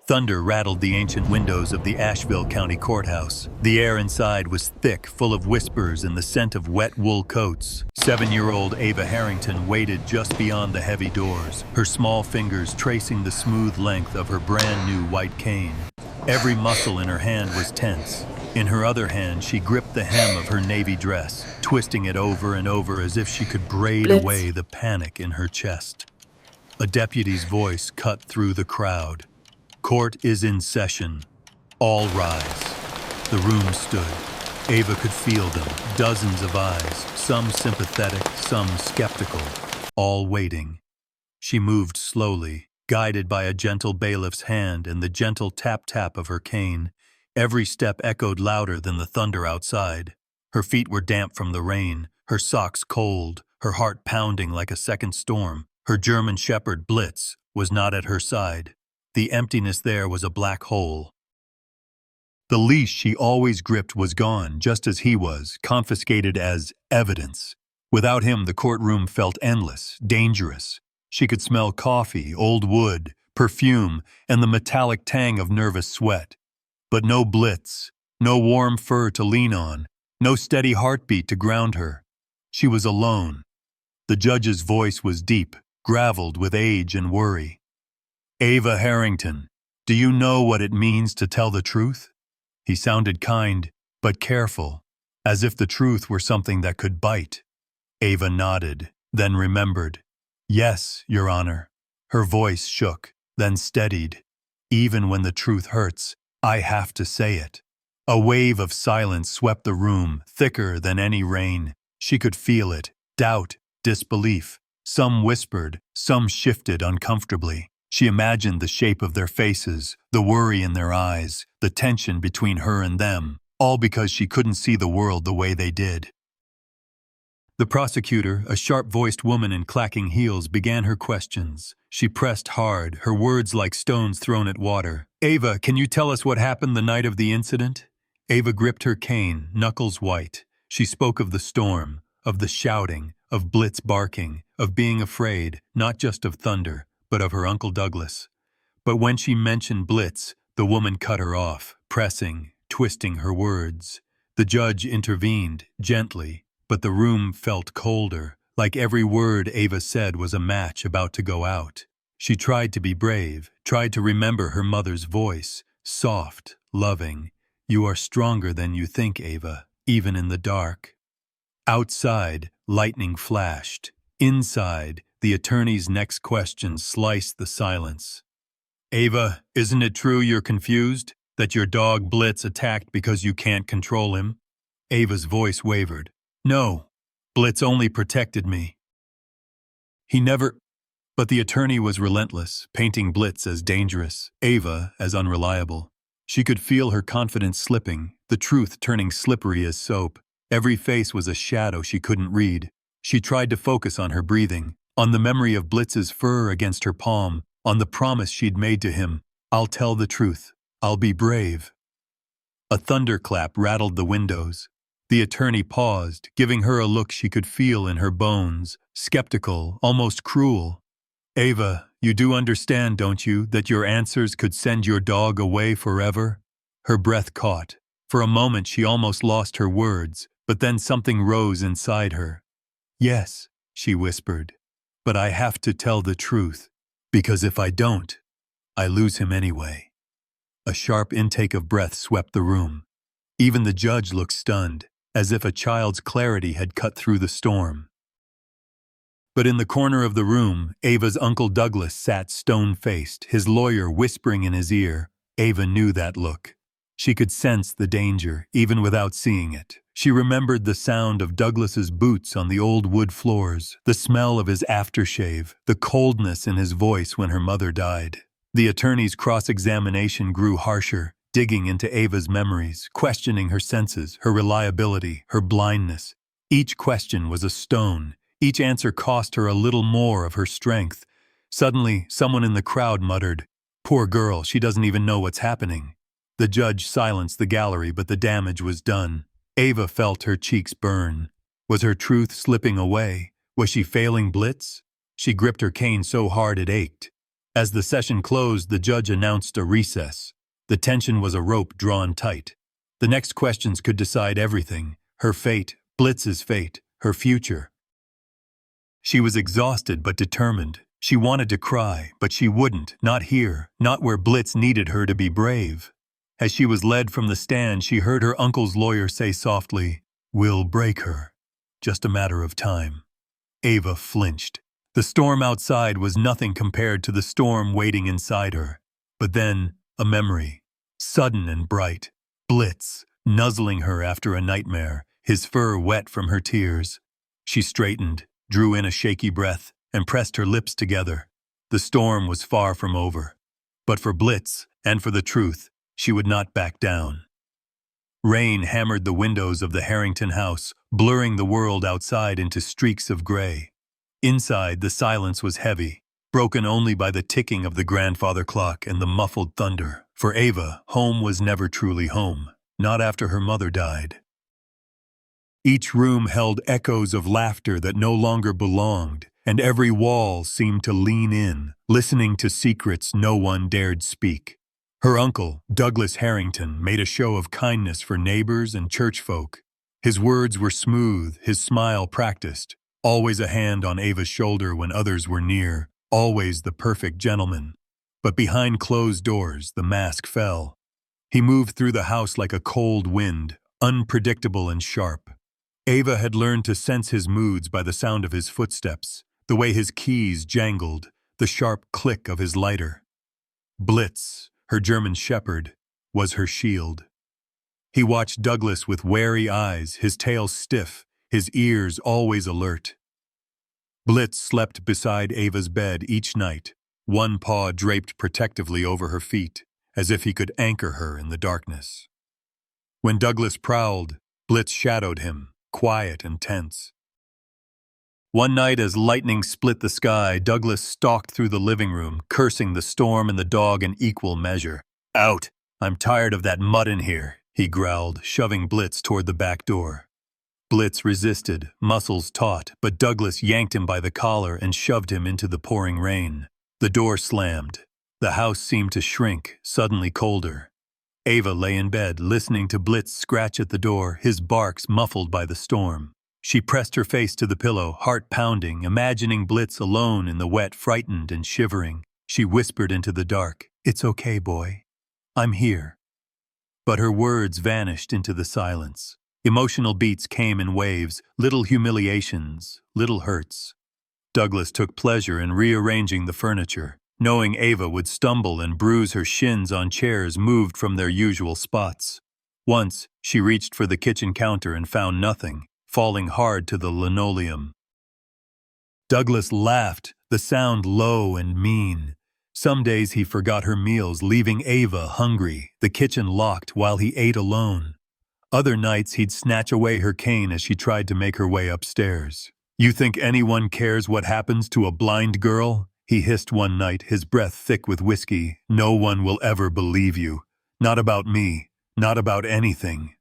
Thunder rattled the ancient windows of the Asheville County Courthouse. The air inside was thick, full of whispers and the scent of wet wool coats. 7-year-old Ava Harrington waited just beyond the heavy doors, her small fingers tracing the smooth length of her brand-new white cane. Every muscle in her hand was tense. In her other hand, she gripped the hem of her navy dress, twisting it over and over as if she could braid away the panic in her chest. A deputy's voice cut through the crowd. "Court is in session. All rise." The room stood. Ava could feel them, dozens of eyes, some sympathetic, some skeptical, all waiting. She moved slowly, guided by a gentle bailiff's hand and the gentle tap-tap of her cane. Every step echoed louder than the thunder outside. Her feet were damp from the rain, her socks cold, her heart pounding like a second storm. Her German shepherd, Blitz, was not at her side. The emptiness there was a black hole. The leash she always gripped was gone, just as he was, confiscated as evidence. Without him, the courtroom felt endless, dangerous. She could smell coffee, old wood, perfume, and the metallic tang of nervous sweat. But no Blitz, no warm fur to lean on, no steady heartbeat to ground her. She was alone. The judge's voice was deep, graveled with age and worry. "Ava Harrington, do you know what it means to tell the truth?" He sounded kind, but careful, as if the truth were something that could bite. Ava nodded, then remembered. "Yes, Your Honor." Her voice shook, then steadied. "Even when the truth hurts, I have to say it." A wave of silence swept the room, thicker than any rain. She could feel it, doubt, disbelief. Some whispered, some shifted uncomfortably. She imagined the shape of their faces, the worry in their eyes, the tension between her and them, all because she couldn't see the world the way they did. The prosecutor, a sharp-voiced woman in clacking heels, began her questions. She pressed hard, her words like stones thrown at water. "Ava, can you tell us what happened the night of the incident?" Ava gripped her cane, knuckles white. She spoke of the storm, of the shouting, of Blitz barking, of being afraid, not just of thunder, but of her Uncle Douglas. But when she mentioned Blitz, the woman cut her off, pressing, twisting her words. The judge intervened, gently, but the room felt colder, like every word Ava said was a match about to go out. She tried to be brave, tried to remember her mother's voice, soft, loving. "You are stronger than you think, Ava, even in the dark." Outside, lightning flashed. Inside, the attorney's next question sliced the silence. "Ava, isn't it true you're confused? That your dog Blitz attacked because you can't control him?" Ava's voice wavered. "No, Blitz only protected me. He never—" But the attorney was relentless, painting Blitz as dangerous, Ava as unreliable. She could feel her confidence slipping, the truth turning slippery as soap. Every face was a shadow she couldn't read. She tried to focus on her breathing, on the memory of Blitz's fur against her palm, on the promise she'd made to him. "I'll tell the truth. I'll be brave." A thunderclap rattled the windows. The attorney paused, giving her a look she could feel in her bones, skeptical, almost cruel. "Ava, you do understand, don't you, that your answers could send your dog away forever?" Her breath caught. For a moment she almost lost her words, but then something rose inside her. "Yes," she whispered, "but I have to tell the truth, because if I don't, I lose him anyway." A sharp intake of breath swept the room. Even the judge looked stunned, as if a child's clarity had cut through the storm. But in the corner of the room, Ava's Uncle Douglas sat stone-faced, his lawyer whispering in his ear. Ava knew that look. She could sense the danger, even without seeing it. She remembered the sound of Douglas's boots on the old wood floors, the smell of his aftershave, the coldness in his voice when her mother died. The attorney's cross-examination grew harsher, digging into Ava's memories, questioning her senses, her reliability, her blindness. Each question was a stone. Each answer cost her a little more of her strength. Suddenly, someone in the crowd muttered, "Poor girl, she doesn't even know what's happening." The judge silenced the gallery, but the damage was done. Ava felt her cheeks burn. Was her truth slipping away? Was she failing Blitz? She gripped her cane so hard it ached. As the session closed, the judge announced a recess. The tension was a rope drawn tight. The next questions could decide everything: her fate, Blitz's fate, her future. She was exhausted but determined. She wanted to cry, but she wouldn't, not here, not where Blitz needed her to be brave. As she was led from the stand, she heard her uncle's lawyer say softly, "We'll break her. Just a matter of time." Ava flinched. The storm outside was nothing compared to the storm waiting inside her. But then, a memory, sudden and bright. Blitz, nuzzling her after a nightmare, his fur wet from her tears. She straightened, drew in a shaky breath, and pressed her lips together. The storm was far from over. But for Blitz, and for the truth, she would not back down. Rain hammered the windows of the Harrington house, blurring the world outside into streaks of gray. Inside, the silence was heavy, broken only by the ticking of the grandfather clock and the muffled thunder. For Ava, home was never truly home, not after her mother died. Each room held echoes of laughter that no longer belonged, and every wall seemed to lean in, listening to secrets no one dared speak. Her uncle, Douglas Harrington, made a show of kindness for neighbors and church folk. His words were smooth, his smile practiced, always a hand on Ava's shoulder when others were near, always the perfect gentleman. But behind closed doors, the mask fell. He moved through the house like a cold wind, unpredictable and sharp. Ava had learned to sense his moods by the sound of his footsteps, the way his keys jangled, the sharp click of his lighter. Blitz, her German shepherd, was her shield. He watched Douglas with wary eyes, his tail stiff, his ears always alert. Blitz slept beside Ava's bed each night, one paw draped protectively over her feet, as if he could anchor her in the darkness. When Douglas prowled, Blitz shadowed him, quiet and tense. One night as lightning split the sky, Douglas stalked through the living room, cursing the storm and the dog in equal measure. "Out! I'm tired of that mud in here," he growled, shoving Blitz toward the back door. Blitz resisted, muscles taut, but Douglas yanked him by the collar and shoved him into the pouring rain. The door slammed. The house seemed to shrink, suddenly colder. Ava lay in bed, listening to Blitz scratch at the door, his barks muffled by the storm. She pressed her face to the pillow, heart pounding, imagining Blitz alone in the wet, frightened and shivering. She whispered into the dark, "It's okay, boy. I'm here." But her words vanished into the silence. Emotional beats came in waves, little humiliations, little hurts. Douglas took pleasure in rearranging the furniture, knowing Ava would stumble and bruise her shins on chairs moved from their usual spots. Once, she reached for the kitchen counter and found nothing, falling hard to the linoleum. Douglas laughed, the sound low and mean. Some days he forgot her meals, leaving Ava hungry, the kitchen locked while he ate alone. Other nights he'd snatch away her cane as she tried to make her way upstairs. "You think anyone cares what happens to a blind girl?" he hissed one night, his breath thick with whiskey. "No one will ever believe you. Not about me. Not about anything."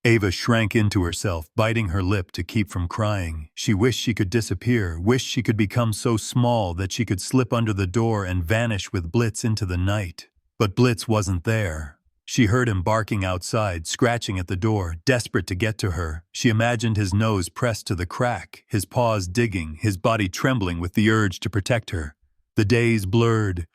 Ava shrank into herself, biting her lip to keep from crying. She wished she could disappear, wished she could become so small that she could slip under the door and vanish with Blitz into the night. But Blitz wasn't there. She heard him barking outside, scratching at the door, desperate to get to her. She imagined his nose pressed to the crack, his paws digging, his body trembling with the urge to protect her. The days blurred.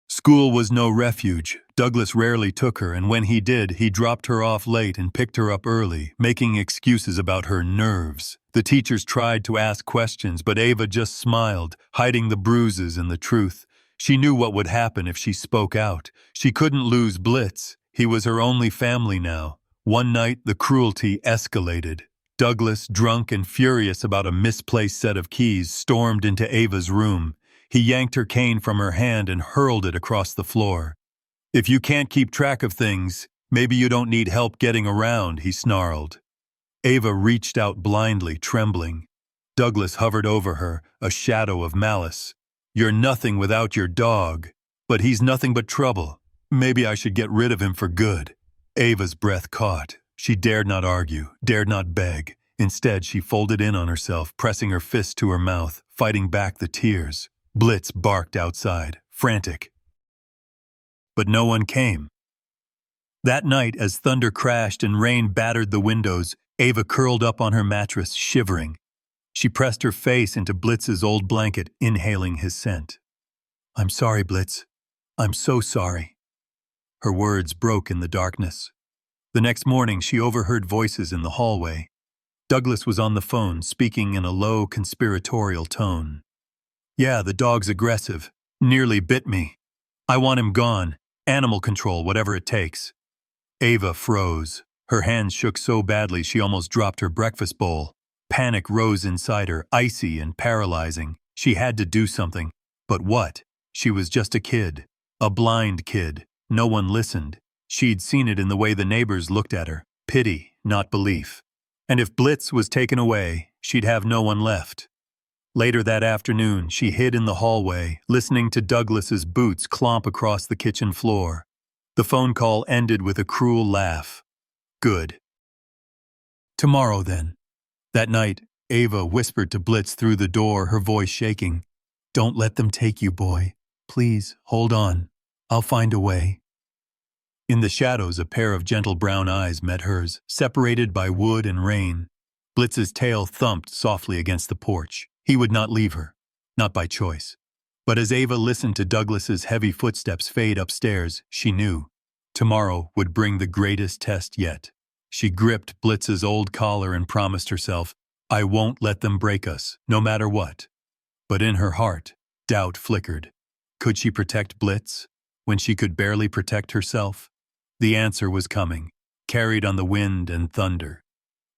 School was no refuge. Douglas rarely took her, and when he did, he dropped her off late and picked her up early, making excuses about her nerves. The teachers tried to ask questions, but Ava just smiled, hiding the bruises and the truth. She knew what would happen if she spoke out. She couldn't lose Blitz. He was her only family now. One night, the cruelty escalated. Douglas, drunk and furious about a misplaced set of keys, stormed into Ava's room. He yanked her cane from her hand and hurled it across the floor. "If you can't keep track of things, maybe you don't need help getting around," he snarled. Ava reached out blindly, trembling. Douglas hovered over her, a shadow of malice. "You're nothing without your dog, but he's nothing but trouble. Maybe I should get rid of him for good." Ava's breath caught. She dared not argue, dared not beg. Instead, she folded in on herself, pressing her fist to her mouth, fighting back the tears. Blitz barked outside, frantic. But no one came. That night, as thunder crashed and rain battered the windows, Ava curled up on her mattress, shivering. She pressed her face into Blitz's old blanket, inhaling his scent. "I'm sorry, Blitz. I'm so sorry." Her words broke in the darkness. The next morning, she overheard voices in the hallway. Douglas was on the phone, speaking in a low, conspiratorial tone. "Yeah, the dog's aggressive. Nearly bit me. I want him gone. Animal control, whatever it takes." Ava froze. Her hands shook so badly she almost dropped her breakfast bowl. Panic rose inside her, icy and paralyzing. She had to do something. But what? She was just a kid. A blind kid. No one listened. She'd seen it in the way the neighbors looked at her. Pity, not belief. And if Blitz was taken away, she'd have no one left. Later that afternoon, she hid in the hallway, listening to Douglas's boots clomp across the kitchen floor. The phone call ended with a cruel laugh. "Good. Tomorrow, then." That night, Ava whispered to Blitz through the door, her voice shaking. "Don't let them take you, boy. Please, hold on. I'll find a way." In the shadows, a pair of gentle brown eyes met hers, separated by wood and rain. Blitz's tail thumped softly against the porch. He would not leave her, not by choice. But as Ava listened to Douglas's heavy footsteps fade upstairs, she knew tomorrow would bring the greatest test yet. She gripped Blitz's old collar and promised herself, "I won't let them break us, no matter what." But in her heart, doubt flickered. Could she protect Blitz when she could barely protect herself? The answer was coming, carried on the wind and thunder.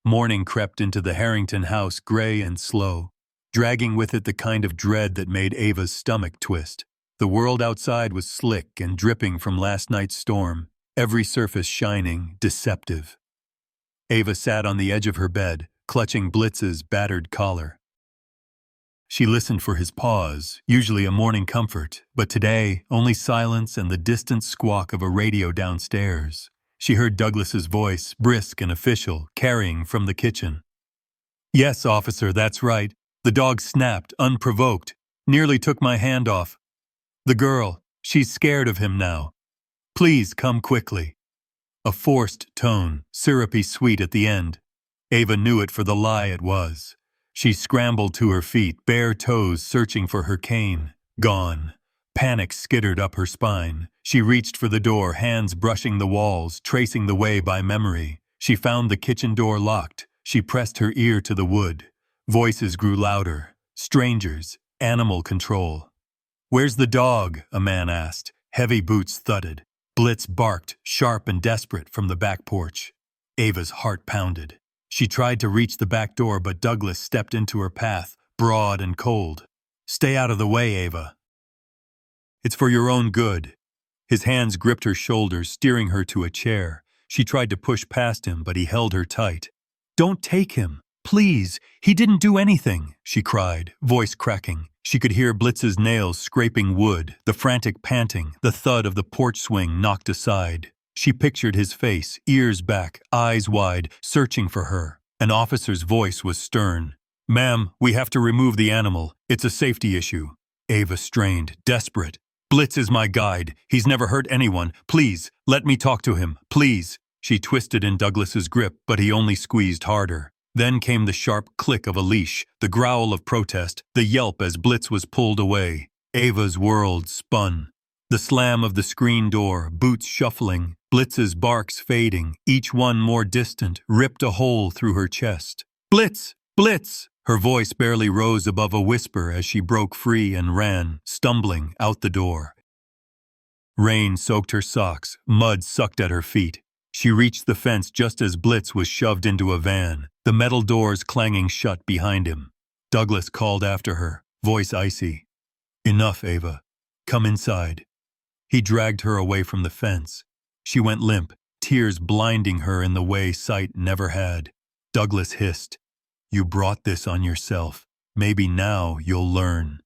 Morning crept into the Harrington house, gray and slow, dragging with it the kind of dread that made Ava's stomach twist. The world outside was slick and dripping from last night's storm, every surface shining, deceptive. Ava sat on the edge of her bed, clutching Blitz's battered collar. She listened for his pause, usually a morning comfort, but today only silence and the distant squawk of a radio downstairs. She heard Douglas's voice, brisk and official, carrying from the kitchen. "Yes, officer, that's right. The dog snapped, unprovoked, nearly took my hand off. The girl, she's scared of him now. Please come quickly." A forced tone, syrupy sweet at the end. Ava knew it for the lie it was. She scrambled to her feet, bare toes searching for her cane. Gone. Panic skittered up her spine. She reached for the door, hands brushing the walls, tracing the way by memory. She found the kitchen door locked. She pressed her ear to the wood. Voices grew louder. Strangers. Animal control. "Where's the dog?" a man asked. Heavy boots thudded. Blitz barked, sharp and desperate, from the back porch. Ava's heart pounded. She tried to reach the back door, but Douglas stepped into her path, broad and cold. "Stay out of the way, Ava. It's for your own good." His hands gripped her shoulders, steering her to a chair. She tried to push past him, but he held her tight. "Don't take him. Please. He didn't do anything," she cried, voice cracking. She could hear Blitz's nails scraping wood, the frantic panting, the thud of the porch swing knocked aside. She pictured his face, ears back, eyes wide, searching for her. An officer's voice was stern. "Ma'am, we have to remove the animal. It's a safety issue." Ava strained, desperate. "Blitz is my guide. He's never hurt anyone. Please, let me talk to him. Please." She twisted in Douglas's grip, but he only squeezed harder. Then came the sharp click of a leash, the growl of protest, the yelp as Blitz was pulled away. Ava's world spun. The slam of the screen door, boots shuffling, Blitz's barks fading, each one more distant, ripped a hole through her chest. "Blitz! Blitz!" Her voice barely rose above a whisper as she broke free and ran, stumbling, out the door. Rain soaked her socks, mud sucked at her feet. She reached the fence just as Blitz was shoved into a van, the metal doors clanging shut behind him. Douglas called after her, voice icy. "Enough, Ava. Come inside." He dragged her away from the fence. She went limp, tears blinding her in the way sight never had. Douglas hissed, "You brought this on yourself. Maybe now you'll learn."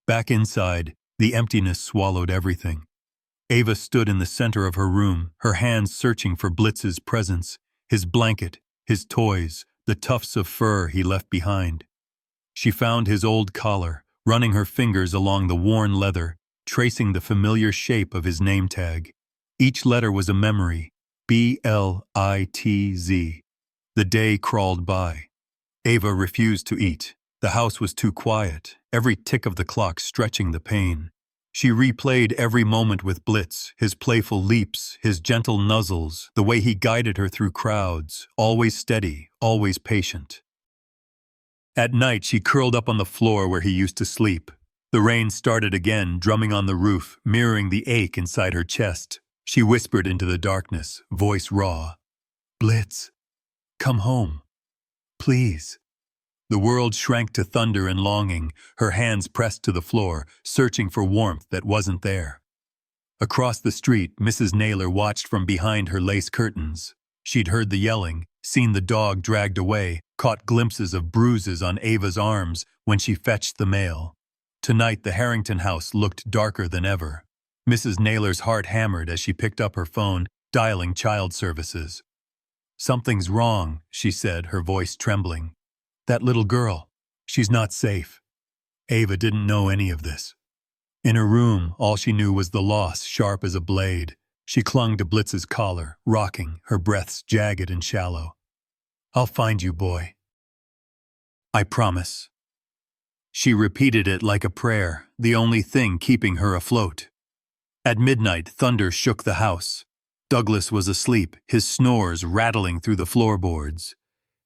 Back inside, the emptiness swallowed everything. Ava stood in the center of her room, her hands searching for Blitz's presence, his blanket, his toys, the tufts of fur he left behind. She found his old collar, running her fingers along the worn leather, tracing the familiar shape of his name tag. Each letter was a memory. B-L-I-T-Z. The day crawled by. Ava refused to eat. The house was too quiet, every tick of the clock stretching the pain. She replayed every moment with Blitz, his playful leaps, his gentle nuzzles, the way he guided her through crowds, always steady, always patient. At night, she curled up on the floor where he used to sleep. The rain started again, drumming on the roof, mirroring the ache inside her chest. She whispered into the darkness, voice raw. "Blitz, come home. Please." The world shrank to thunder and longing, her hands pressed to the floor, searching for warmth that wasn't there. Across the street, Mrs. Naylor watched from behind her lace curtains. She'd heard the yelling, seen the dog dragged away, caught glimpses of bruises on Ava's arms when she fetched the mail. Tonight, the Harrington house looked darker than ever. Mrs. Naylor's heart hammered as she picked up her phone, dialing child services. "Something's wrong," she said, her voice trembling. "That little girl, she's not safe." Ava didn't know any of this. In her room, all she knew was the loss, sharp as a blade. She clung to Blitz's collar, rocking, her breaths jagged and shallow. "I'll find you, boy. I promise." She repeated it like a prayer, the only thing keeping her afloat. At midnight, thunder shook the house. Douglas was asleep, his snores rattling through the floorboards.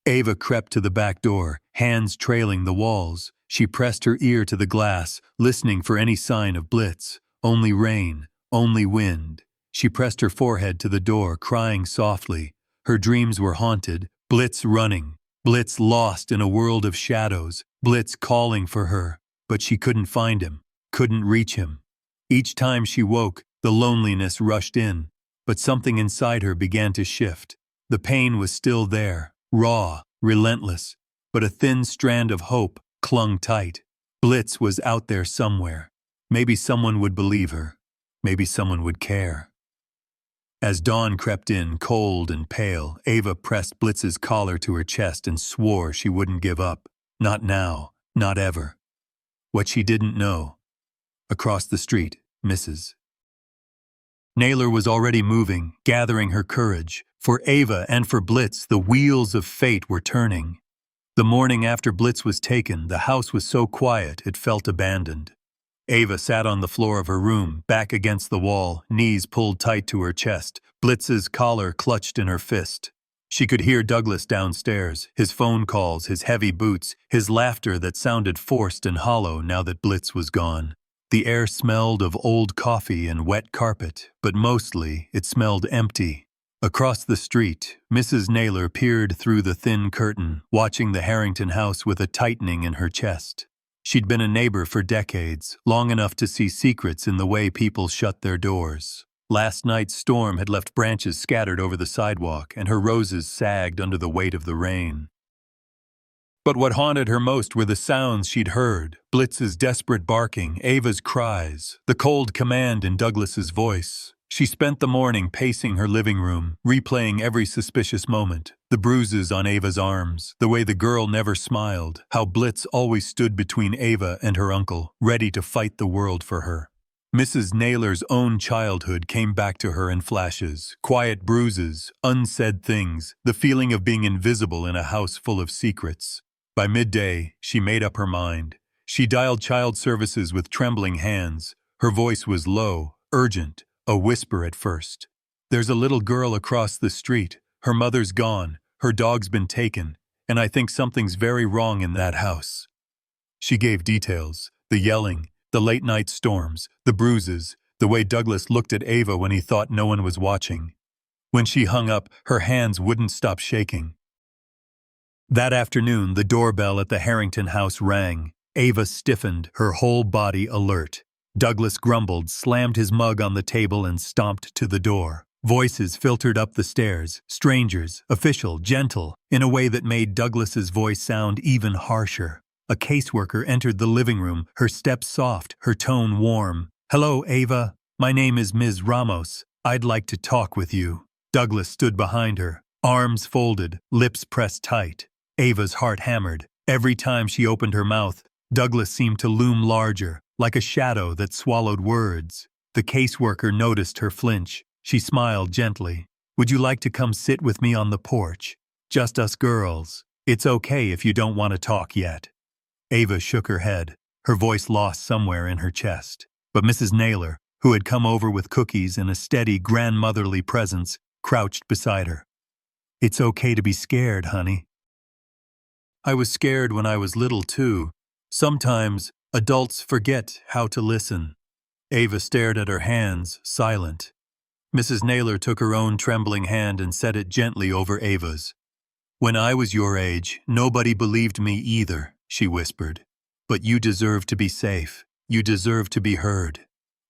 Ava crept to the back door, hands trailing the walls. She pressed her ear to the glass, listening for any sign of Blitz. Only rain, only wind. She pressed her forehead to the door, crying softly. Her dreams were haunted, Blitz running, Blitz lost in a world of shadows, Blitz calling for her, but she couldn't find him, couldn't reach him. Each time she woke, the loneliness rushed in, but something inside her began to shift. The pain was still there. Raw, relentless, but a thin strand of hope clung tight. Blitz was out there somewhere. Maybe someone would believe her. Maybe someone would care. As dawn crept in, cold and pale, Ava pressed Blitz's collar to her chest and swore she wouldn't give up. Not now, not ever. What she didn't know. Across the street, Mrs. Naylor was already moving, gathering her courage. For Ava and for Blitz, the wheels of fate were turning. The morning after Blitz was taken, the house was so quiet it felt abandoned. Ava sat on the floor of her room, back against the wall, knees pulled tight to her chest, Blitz's collar clutched in her fist. She could hear Douglas downstairs, his phone calls, his heavy boots, his laughter that sounded forced and hollow now that Blitz was gone. The air smelled of old coffee and wet carpet, but mostly it smelled empty. Across the street, Mrs. Naylor peered through the thin curtain, watching the Harrington house with a tightening in her chest. She'd been a neighbor for decades, long enough to see secrets in the way people shut their doors. Last night's storm had left branches scattered over the sidewalk, and her roses sagged under the weight of the rain. But what haunted her most were the sounds she'd heard: Blitz's desperate barking, Ava's cries, the cold command in Douglas's voice. She spent the morning pacing her living room, replaying every suspicious moment, the bruises on Ava's arms, the way the girl never smiled, how Blitz always stood between Ava and her uncle, ready to fight the world for her. Mrs. Naylor's own childhood came back to her in flashes, quiet bruises, unsaid things, the feeling of being invisible in a house full of secrets. By midday, she made up her mind. She dialed child services with trembling hands. Her voice was low, urgent, a whisper at first. "There's a little girl across the street. Her mother's gone, her dog's been taken, and I think something's very wrong in that house." She gave details: the yelling, the late-night storms, the bruises, the way Douglas looked at Ava when he thought no one was watching. When she hung up, her hands wouldn't stop shaking. That afternoon, the doorbell at the Harrington house rang. Ava stiffened, her whole body alert. Douglas grumbled, slammed his mug on the table, and stomped to the door. Voices filtered up the stairs, strangers, official, gentle, in a way that made Douglas's voice sound even harsher. A caseworker entered the living room, her step soft, her tone warm. "Hello, Ava. My name is Ms. Ramos. I'd like to talk with you." Douglas stood behind her, arms folded, lips pressed tight. Ava's heart hammered. Every time she opened her mouth, Douglas seemed to loom larger, like a shadow that swallowed words. The caseworker noticed her flinch. She smiled gently. "Would you like to come sit with me on the porch? Just us girls. It's okay if you don't want to talk yet." Ava shook her head, her voice lost somewhere in her chest. But Mrs. Naylor, who had come over with cookies and a steady grandmotherly presence, crouched beside her. "It's okay to be scared, honey." "I was scared when I was little, too. Sometimes adults forget how to listen." Ava stared at her hands, silent. Mrs. Naylor took her own trembling hand and set it gently over Ava's. "When I was your age, nobody believed me either," she whispered. "But you deserve to be safe. You deserve to be heard."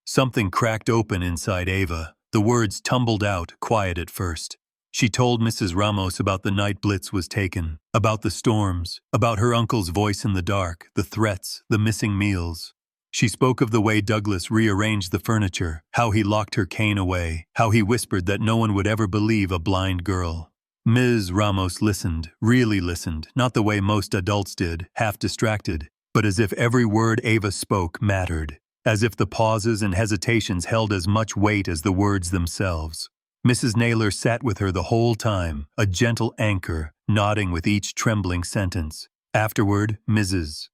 Something cracked open inside Ava. The words tumbled out, quiet at first. She told Mrs. Ramos about the night Blitz was taken, about the storms, about her uncle's voice in the dark, the threats, the missing meals. She spoke of the way Douglas rearranged the furniture, how he locked her cane away, how he whispered that no one would ever believe a blind girl. Ms. Ramos listened, really listened, not the way most adults did, half distracted, but as if every word Ava spoke mattered, as if the pauses and hesitations held as much weight as the words themselves. Mrs. Naylor sat with her the whole time, a gentle anchor, nodding with each trembling sentence. Afterward, Mrs.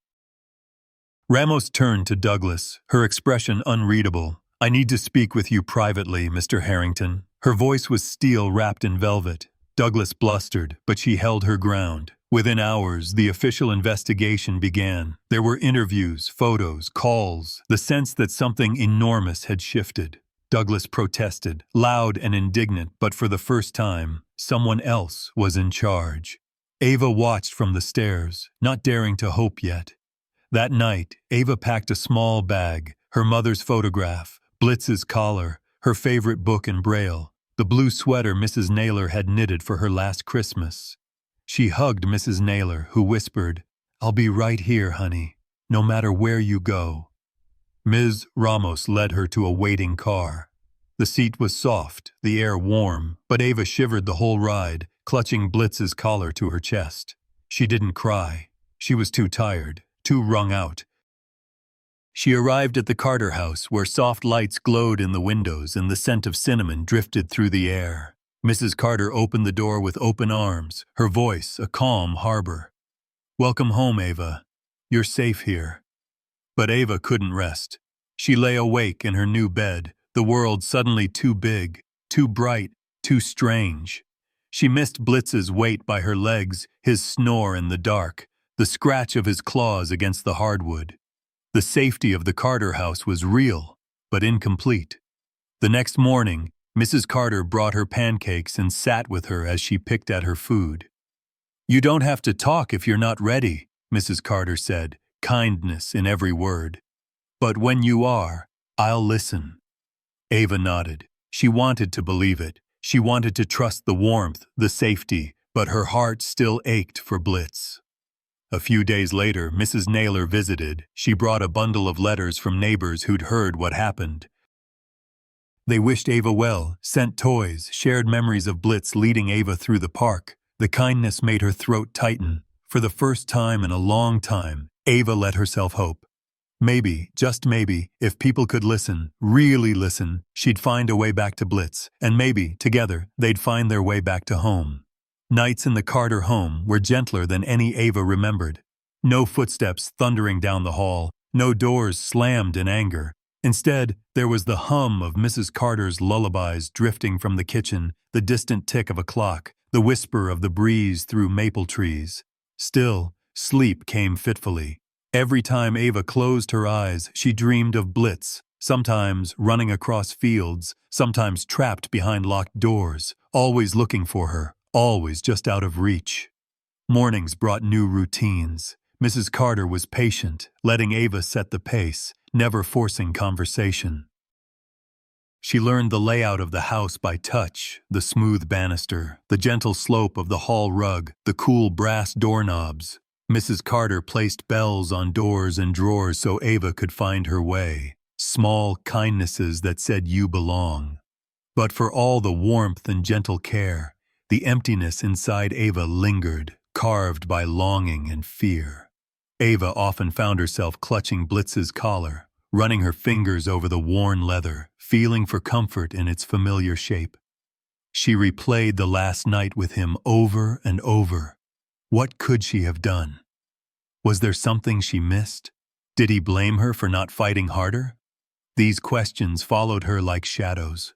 Ramos turned to Douglas, her expression unreadable. "I need to speak with you privately, Mr. Harrington." Her voice was steel wrapped in velvet. Douglas blustered, but she held her ground. Within hours, the official investigation began. There were interviews, photos, calls, the sense that something enormous had shifted. Douglas protested, loud and indignant, but for the first time, someone else was in charge. Ava watched from the stairs, not daring to hope yet. That night, Ava packed a small bag, her mother's photograph, Blitz's collar, her favorite book in Braille, the blue sweater Mrs. Naylor had knitted for her last Christmas. She hugged Mrs. Naylor, who whispered, "I'll be right here, honey, no matter where you go." Ms. Ramos led her to a waiting car. The seat was soft, the air warm, but Ava shivered the whole ride, clutching Blitz's collar to her chest. She didn't cry. She was too tired, too wrung out. She arrived at the Carter house, where soft lights glowed in the windows and the scent of cinnamon drifted through the air. Mrs. Carter opened the door with open arms, her voice a calm harbor. "Welcome home, Ava. You're safe here." But Ava couldn't rest. She lay awake in her new bed, the world suddenly too big, too bright, too strange. She missed Blitz's weight by her legs, his snore in the dark, the scratch of his claws against the hardwood. The safety of the Carter house was real, but incomplete. The next morning, Mrs. Carter brought her pancakes and sat with her as she picked at her food. "You don't have to talk if you're not ready," Mrs. Carter said, kindness in every word. "But when you are, I'll listen." Ava nodded. She wanted to believe it. She wanted to trust the warmth, the safety, but her heart still ached for Blitz. A few days later, Mrs. Naylor visited. She brought a bundle of letters from neighbors who'd heard what happened. They wished Ava well, sent toys, shared memories of Blitz leading Ava through the park. The kindness made her throat tighten. For the first time in a long time, Ava let herself hope. Maybe, just maybe, if people could listen, really listen, she'd find a way back to Blitz, and maybe, together, they'd find their way back to home. Nights in the Carter home were gentler than any Ava remembered. No footsteps thundering down the hall, no doors slammed in anger. Instead, there was the hum of Mrs. Carter's lullabies drifting from the kitchen, the distant tick of a clock, the whisper of the breeze through maple trees. Still, sleep came fitfully. Every time Ava closed her eyes, she dreamed of Blitz, sometimes running across fields, sometimes trapped behind locked doors, always looking for her, always just out of reach. Mornings brought new routines. Mrs. Carter was patient, letting Ava set the pace, never forcing conversation. She learned the layout of the house by touch, the smooth banister, the gentle slope of the hall rug, the cool brass doorknobs. Mrs. Carter placed bells on doors and drawers so Ava could find her way, small kindnesses that said you belong. But for all the warmth and gentle care, the emptiness inside Ava lingered, carved by longing and fear. Ava often found herself clutching Blitz's collar, running her fingers over the worn leather, feeling for comfort in its familiar shape. She replayed the last night with him over and over. What could she have done? Was there something she missed? Did he blame her for not fighting harder? These questions followed her like shadows.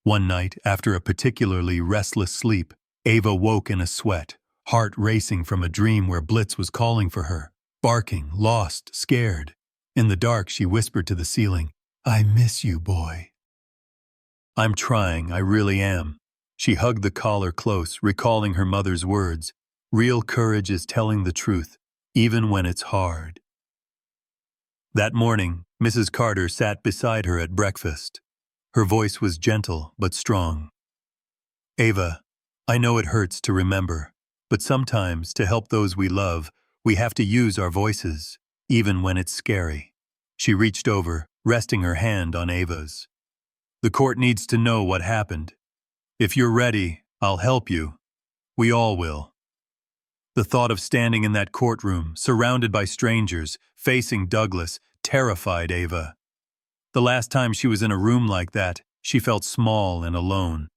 One night, after a particularly restless sleep, Ava woke in a sweat, heart racing from a dream where Blitz was calling for her, barking, lost, scared. In the dark, she whispered to the ceiling, "I miss you, boy." "I'm trying, I really am." She hugged the collar close, recalling her mother's words. Real courage is telling the truth, even when it's hard. That morning, Mrs. Carter sat beside her at breakfast. Her voice was gentle but strong. "Ava, I know it hurts to remember, but sometimes, to help those we love, we have to use our voices, even when it's scary." She reached over, resting her hand on Ava's. "The court needs to know what happened. If you're ready, I'll help you. We all will." The thought of standing in that courtroom, surrounded by strangers, facing Douglas, terrified Ava. The last time she was in a room like that, she felt small and alone.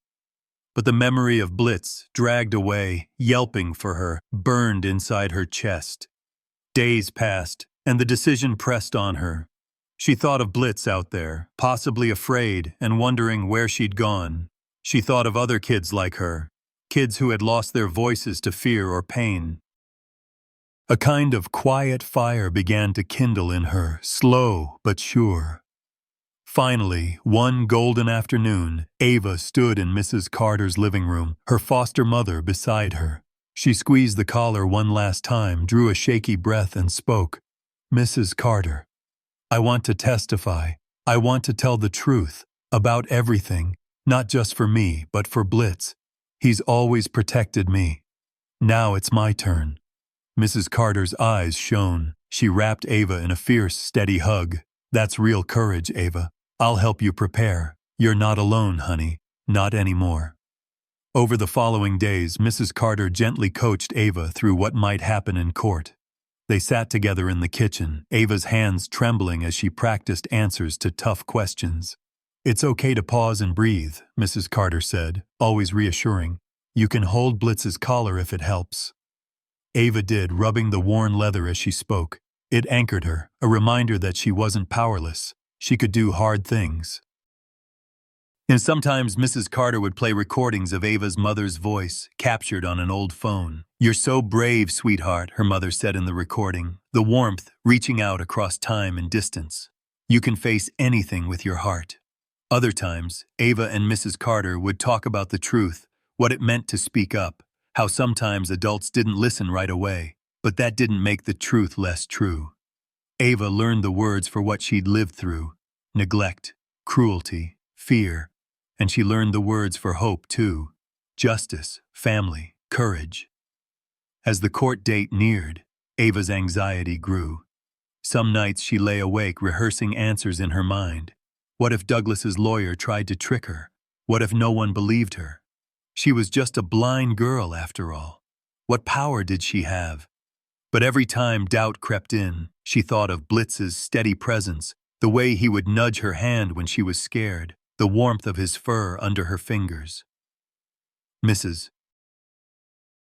But the memory of Blitz, dragged away, yelping for her, burned inside her chest. Days passed, and the decision pressed on her. She thought of Blitz out there, possibly afraid and wondering where she'd gone. She thought of other kids like her, kids who had lost their voices to fear or pain. A kind of quiet fire began to kindle in her, slow but sure. Finally, one golden afternoon, Ava stood in Mrs. Carter's living room, her foster mother beside her. She squeezed the collar one last time, drew a shaky breath, and spoke. "Mrs. Carter, I want to testify. I want to tell the truth about everything, not just for me, but for Blitz. He's always protected me. Now it's my turn." Mrs. Carter's eyes shone. She wrapped Ava in a fierce, steady hug. "That's real courage, Ava. I'll help you prepare. You're not alone, honey. Not anymore." Over the following days, Mrs. Carter gently coached Ava through what might happen in court. They sat together in the kitchen, Ava's hands trembling as she practiced answers to tough questions. "It's okay to pause and breathe," Mrs. Carter said, always reassuring. "You can hold Blitz's collar if it helps." Ava did, rubbing the worn leather as she spoke. It anchored her, a reminder that she wasn't powerless. She could do hard things. And sometimes Mrs. Carter would play recordings of Ava's mother's voice, captured on an old phone. "You're so brave, sweetheart," her mother said in the recording, the warmth reaching out across time and distance. "You can face anything with your heart." Other times, Ava and Mrs. Carter would talk about the truth, what it meant to speak up, how sometimes adults didn't listen right away, but that didn't make the truth less true. Ava learned the words for what she'd lived through: neglect, cruelty, fear, and she learned the words for hope too: justice, family, courage. As the court date neared, Ava's anxiety grew. Some nights she lay awake rehearsing answers in her mind. What if Douglas's lawyer tried to trick her? What if no one believed her? She was just a blind girl after all. What power did she have? But every time doubt crept in, she thought of Blitz's steady presence, the way he would nudge her hand when she was scared, the warmth of his fur under her fingers. Mrs.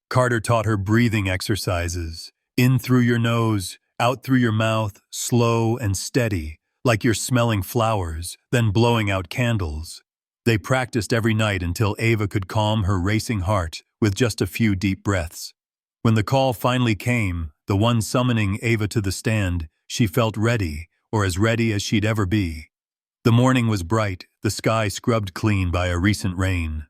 Carter taught her breathing exercises. In through your nose, out through your mouth, slow and steady, like you're smelling flowers, then blowing out candles. They practiced every night until Ava could calm her racing heart with just a few deep breaths. When the call finally came, the one summoning Ava to the stand, she felt ready, or as ready as she'd ever be. The morning was bright, the sky scrubbed clean by a recent rain.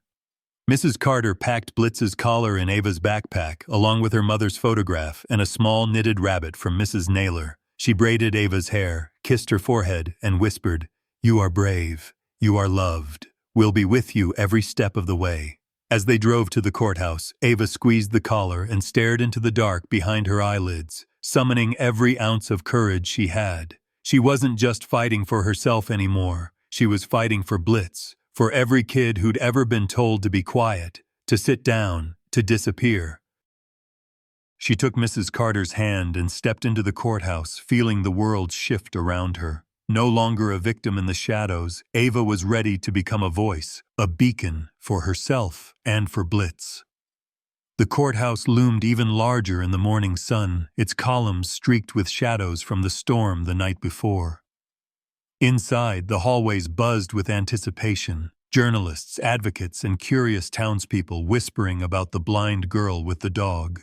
Mrs. Carter packed Blitz's collar in Ava's backpack, along with her mother's photograph and a small knitted rabbit from Mrs. Naylor. She braided Ava's hair, kissed her forehead, and whispered, "You are brave. You are loved. We'll be with you every step of the way." As they drove to the courthouse, Ava squeezed the collar and stared into the dark behind her eyelids, summoning every ounce of courage she had. She wasn't just fighting for herself anymore. She was fighting for Blitz, for every kid who'd ever been told to be quiet, to sit down, to disappear. She took Mrs. Carter's hand and stepped into the courthouse, feeling the world shift around her. No longer a victim in the shadows, Ava was ready to become a voice, a beacon for herself and for Blitz. The courthouse loomed even larger in the morning sun, its columns streaked with shadows from the storm the night before. Inside, the hallways buzzed with anticipation, journalists, advocates, and curious townspeople whispering about the blind girl with the dog.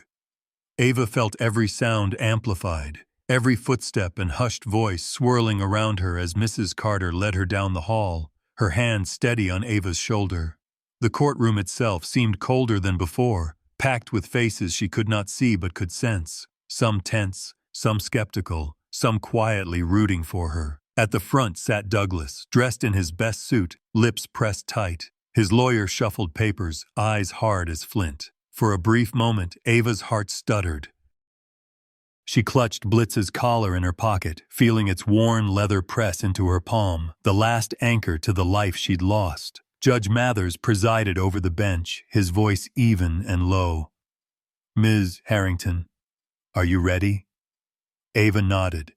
Ava felt every sound amplified, every footstep and hushed voice swirling around her as Mrs. Carter led her down the hall, her hand steady on Ava's shoulder. The courtroom itself seemed colder than before, packed with faces she could not see but could sense, some tense, some skeptical, some quietly rooting for her. At the front sat Douglas, dressed in his best suit, lips pressed tight. His lawyer shuffled papers, eyes hard as flint. For a brief moment, Ava's heart stuttered. She clutched Blitz's collar in her pocket, feeling its worn leather press into her palm, the last anchor to the life she'd lost. Judge Mathers presided over the bench, his voice even and low. "Ms. Harrington, are you ready?" Ava nodded.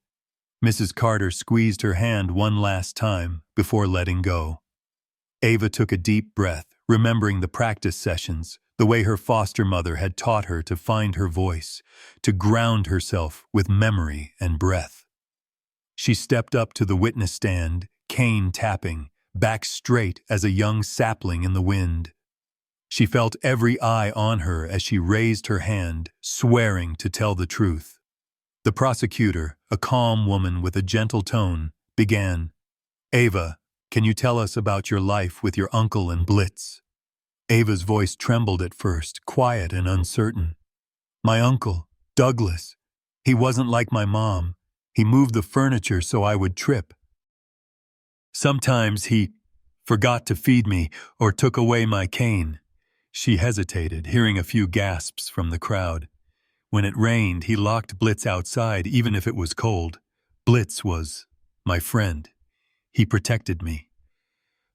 Mrs. Carter squeezed her hand one last time before letting go. Ava took a deep breath, remembering the practice sessions, the way her foster mother had taught her to find her voice, to ground herself with memory and breath. She stepped up to the witness stand, cane tapping, back straight as a young sapling in the wind. She felt every eye on her as she raised her hand, swearing to tell the truth. The prosecutor, a calm woman with a gentle tone, began, "Ava, can you tell us about your life with your uncle and Blitz?" Ava's voice trembled at first, quiet and uncertain. "My uncle, Douglas. He wasn't like my mom. He moved the furniture so I would trip. Sometimes he forgot to feed me or took away my cane." She hesitated, hearing a few gasps from the crowd. "When it rained, he locked Blitz outside even if it was cold. Blitz was my friend. He protected me."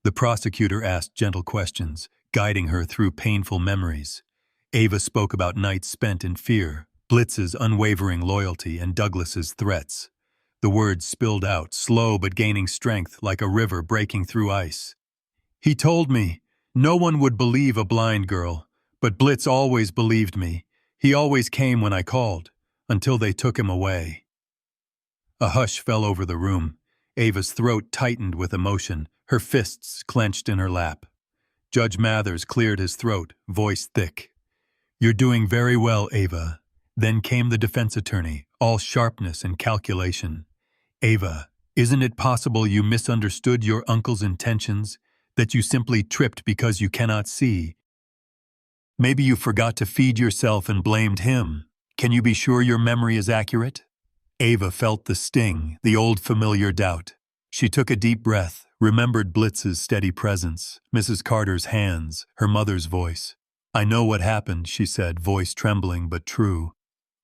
The prosecutor asked gentle questions, guiding her through painful memories. Ava spoke about nights spent in fear, Blitz's unwavering loyalty, and Douglas's threats. The words spilled out, slow but gaining strength like a river breaking through ice. "He told me no one would believe a blind girl, but Blitz always believed me. He always came when I called, until they took him away." A hush fell over the room. Ava's throat tightened with emotion, her fists clenched in her lap. Judge Mathers cleared his throat, voice thick. "You're doing very well, Ava." Then came the defense attorney, all sharpness and calculation. "Ava, isn't it possible you misunderstood your uncle's intentions, that you simply tripped because you cannot see? Maybe you forgot to feed yourself and blamed him. Can you be sure your memory is accurate?" Ava felt the sting, the old familiar doubt. She took a deep breath, remembered Blitz's steady presence, Mrs. Carter's hands, her mother's voice. "I know what happened," she said, voice trembling but true.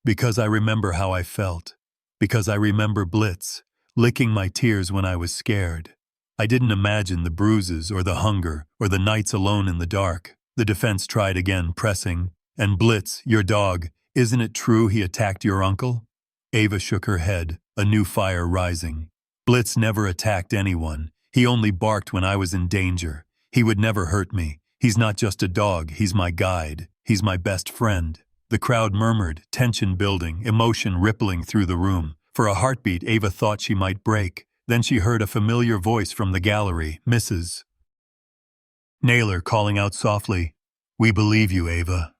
"Because I remember how I felt. Because I remember Blitz, licking my tears when I was scared. I didn't imagine the bruises or the hunger or the nights alone in the dark." The defense tried again, pressing. "And Blitz, your dog, isn't it true he attacked your uncle?" Ava shook her head, a new fire rising. "Blitz never attacked anyone. He only barked when I was in danger. He would never hurt me. He's not just a dog, he's my guide. He's my best friend." The crowd murmured, tension building, emotion rippling through the room. For a heartbeat, Ava thought she might break. Then she heard a familiar voice from the gallery, Mrs. Naylor calling out softly, "We believe you, Ava."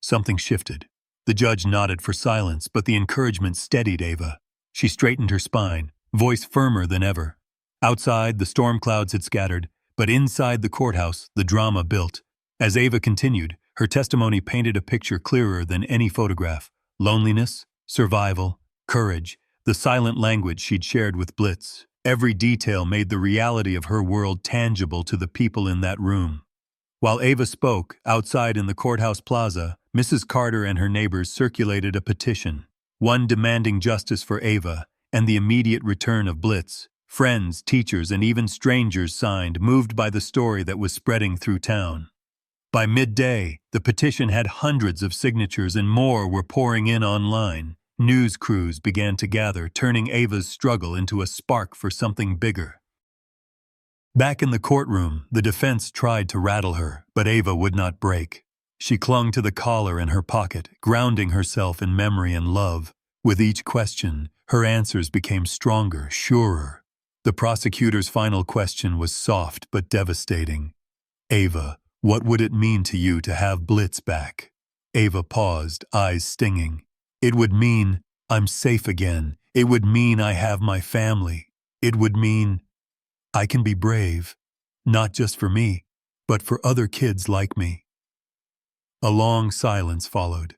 Something shifted. The judge nodded for silence, but the encouragement steadied Ava. She straightened her spine, voice firmer than ever. Outside, the storm clouds had scattered, but inside the courthouse, the drama built. As Ava continued, her testimony painted a picture clearer than any photograph. Loneliness, survival, courage, the silent language she'd shared with Blitz. Every detail made the reality of her world tangible to the people in that room. While Ava spoke, outside in the courthouse plaza, Mrs. Carter and her neighbors circulated a petition, one demanding justice for Ava and the immediate return of Blitz. Friends, teachers, and even strangers signed, moved by the story that was spreading through town. By midday, the petition had hundreds of signatures and more were pouring in online. News crews began to gather, turning Ava's struggle into a spark for something bigger. Back in the courtroom, the defense tried to rattle her, but Ava would not break. She clung to the collar in her pocket, grounding herself in memory and love. With each question, her answers became stronger, surer. The prosecutor's final question was soft but devastating. Ava, what would it mean to you to have Blitz back? Ava paused, eyes stinging. It would mean I'm safe again. It would mean I have my family. It would mean I can be brave, not just for me, but for other kids like me. A long silence followed.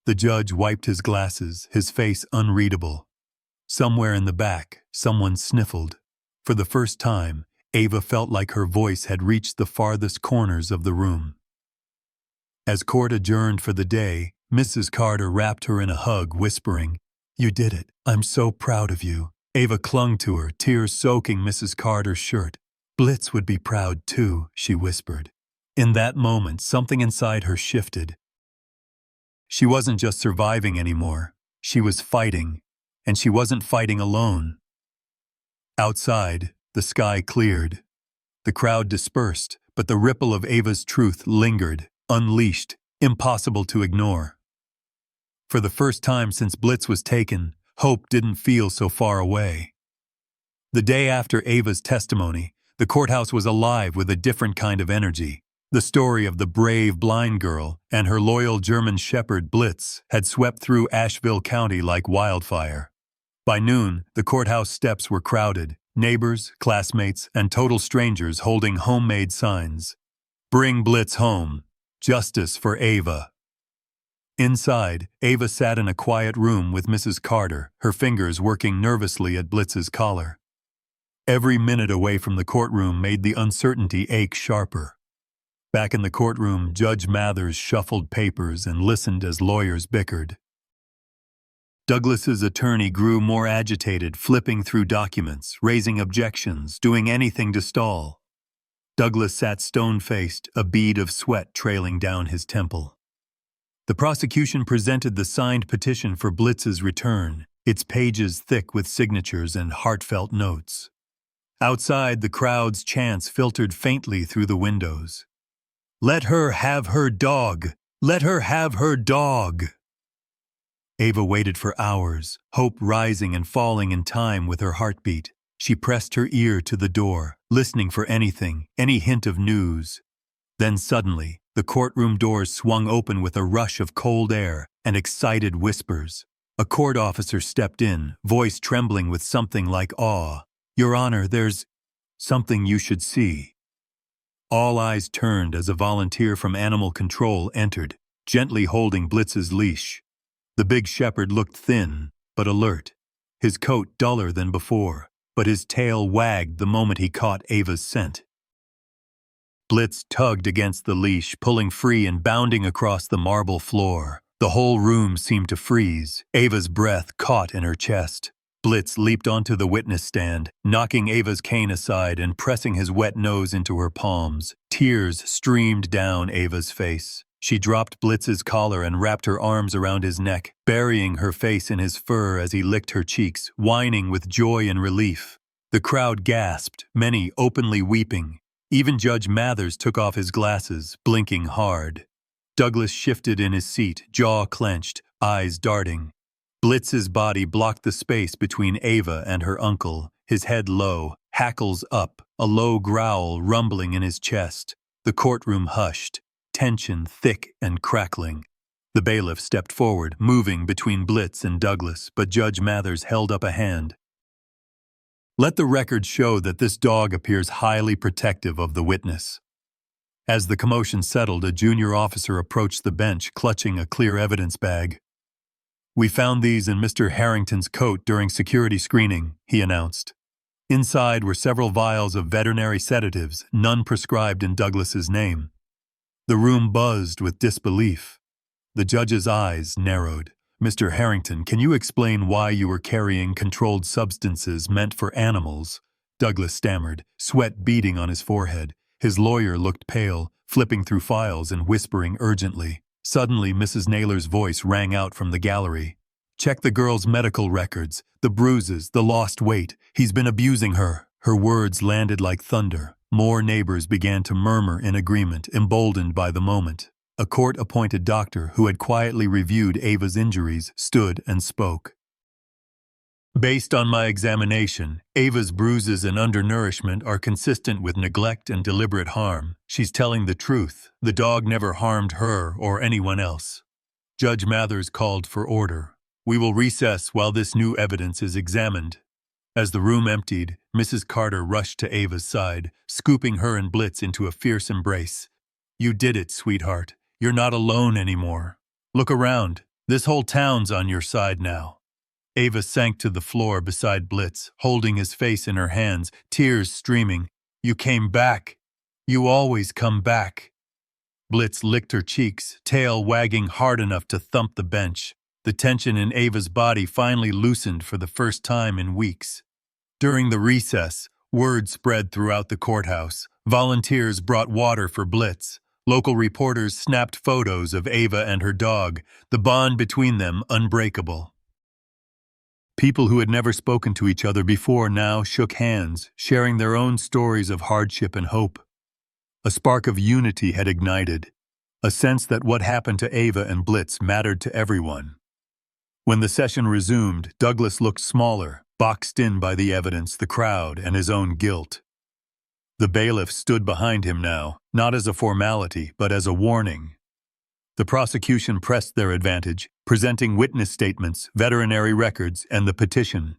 The judge wiped his glasses, his face unreadable. Somewhere in the back, someone sniffled. For the first time, Ava felt like her voice had reached the farthest corners of the room. As court adjourned for the day, Mrs. Carter wrapped her in a hug, whispering, "You did it. I'm so proud of you." Ava clung to her, tears soaking Mrs. Carter's shirt. "Blitz would be proud too," she whispered. In that moment, something inside her shifted. She wasn't just surviving anymore. She was fighting, and she wasn't fighting alone. Outside, the sky cleared. The crowd dispersed, but the ripple of Ava's truth lingered, unleashed, impossible to ignore. For the first time since Blitz was taken, hope didn't feel so far away. The day after Ava's testimony, the courthouse was alive with a different kind of energy. The story of the brave blind girl and her loyal German shepherd Blitz had swept through Asheville County like wildfire. By noon, the courthouse steps were crowded, neighbors, classmates, and total strangers holding homemade signs. "Bring Blitz home. Justice for Ava." Inside, Ava sat in a quiet room with Mrs. Carter, her fingers working nervously at Blitz's collar. Every minute away from the courtroom made the uncertainty ache sharper. Back in the courtroom, Judge Mathers shuffled papers and listened as lawyers bickered. Douglas's attorney grew more agitated, flipping through documents, raising objections, doing anything to stall. Douglas sat stone-faced, a bead of sweat trailing down his temple. The prosecution presented the signed petition for Blitz's return, its pages thick with signatures and heartfelt notes. Outside, the crowd's chants filtered faintly through the windows. "Let her have her dog! Let her have her dog!" Ava waited for hours, hope rising and falling in time with her heartbeat. She pressed her ear to the door, listening for anything, any hint of news. Then suddenly, the courtroom doors swung open with a rush of cold air and excited whispers. A court officer stepped in, voice trembling with something like awe. "Your Honor, there's something you should see." All eyes turned as a volunteer from Animal Control entered, gently holding Blitz's leash. The big shepherd looked thin, but alert, his coat duller than before, but his tail wagged the moment he caught Ava's scent. Blitz tugged against the leash, pulling free and bounding across the marble floor. The whole room seemed to freeze. Ava's breath caught in her chest. Blitz leaped onto the witness stand, knocking Ava's cane aside and pressing his wet nose into her palms. Tears streamed down Ava's face. She dropped Blitz's collar and wrapped her arms around his neck, burying her face in his fur as he licked her cheeks, whining with joy and relief. The crowd gasped, many openly weeping. Even Judge Mathers took off his glasses, blinking hard. Douglas shifted in his seat, jaw clenched, eyes darting. Blitz's body blocked the space between Ava and her uncle, his head low, hackles up, a low growl rumbling in his chest. The courtroom hushed, tension thick and crackling. The bailiff stepped forward, moving between Blitz and Douglas, but Judge Mathers held up a hand. "Let the record show that this dog appears highly protective of the witness." As the commotion settled, a junior officer approached the bench, clutching a clear evidence bag. "We found these in Mr. Harrington's coat during security screening," he announced. Inside were several vials of veterinary sedatives, none prescribed in Douglas's name. The room buzzed with disbelief. The judge's eyes narrowed. "Mr. Harrington, can you explain why you were carrying controlled substances meant for animals?" Douglas stammered, sweat beading on his forehead. His lawyer looked pale, flipping through files and whispering urgently. Suddenly, Mrs. Naylor's voice rang out from the gallery. "Check the girl's medical records, the bruises, the lost weight. He's been abusing her." Her words landed like thunder. More neighbors began to murmur in agreement, emboldened by the moment. A court-appointed doctor who had quietly reviewed Ava's injuries stood and spoke. "Based on my examination, Ava's bruises and undernourishment are consistent with neglect and deliberate harm. She's telling the truth. The dog never harmed her or anyone else." Judge Mathers called for order. "We will recess while this new evidence is examined." As the room emptied, Mrs. Carter rushed to Ava's side, scooping her and Blitz into a fierce embrace. "You did it, sweetheart. You're not alone anymore. Look around. This whole town's on your side now." Ava sank to the floor beside Blitz, holding his face in her hands, tears streaming. "You came back. You always come back." Blitz licked her cheeks, tail wagging hard enough to thump the bench. The tension in Ava's body finally loosened for the first time in weeks. During the recess, word spread throughout the courthouse. Volunteers brought water for Blitz. Local reporters snapped photos of Ava and her dog, the bond between them unbreakable. People who had never spoken to each other before now shook hands, sharing their own stories of hardship and hope. A spark of unity had ignited, a sense that what happened to Ava and Blitz mattered to everyone. When the session resumed, Douglas looked smaller, boxed in by the evidence, the crowd, and his own guilt. The bailiff stood behind him now, not as a formality, but as a warning. The prosecution pressed their advantage, presenting witness statements, veterinary records, and the petition.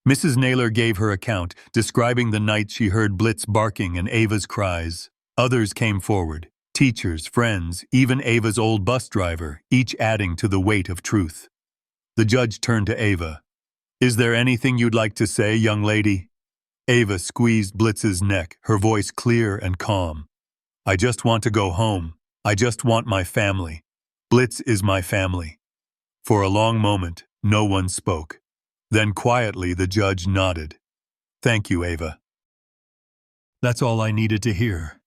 Mrs. Naylor gave her account, describing the night she heard Blitz barking and Ava's cries. Others came forward, teachers, friends, even Ava's old bus driver, each adding to the weight of truth. The judge turned to Ava. "Is there anything you'd like to say, young lady?" Ava squeezed Blitz's neck, her voice clear and calm. "I just want to go home. I just want my family. Blitz is my family." For a long moment, no one spoke. Then quietly the judge nodded. "Thank you, Ava." That's all I needed to hear.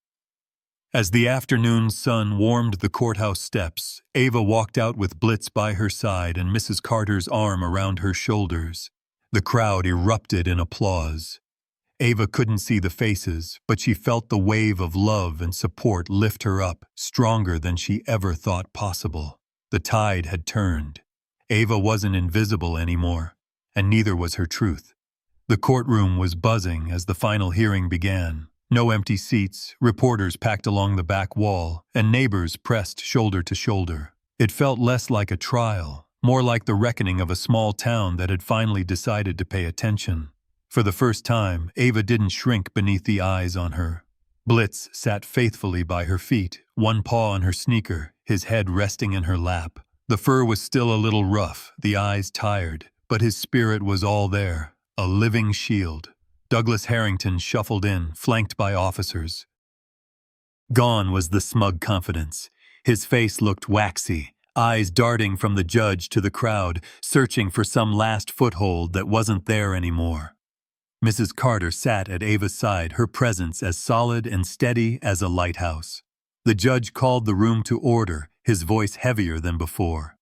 As the afternoon sun warmed the courthouse steps, Ava walked out with Blitz by her side and Mrs. Carter's arm around her shoulders. The crowd erupted in applause. Ava couldn't see the faces, but she felt the wave of love and support lift her up, stronger than she ever thought possible. The tide had turned. Ava wasn't invisible anymore, and neither was her truth. The courtroom was buzzing as the final hearing began. No empty seats, reporters packed along the back wall, and neighbors pressed shoulder to shoulder. It felt less like a trial, more like the reckoning of a small town that had finally decided to pay attention. For the first time, Ava didn't shrink beneath the eyes on her. Blitz sat faithfully by her feet, one paw on her sneaker, his head resting in her lap. The fur was still a little rough, the eyes tired, but his spirit was all there, a living shield. Douglas Harrington shuffled in, flanked by officers. Gone was the smug confidence. His face looked waxy, eyes darting from the judge to the crowd, searching for some last foothold that wasn't there anymore. Mrs. Carter sat at Ava's side, her presence as solid and steady as a lighthouse. The judge called the room to order, his voice heavier than before.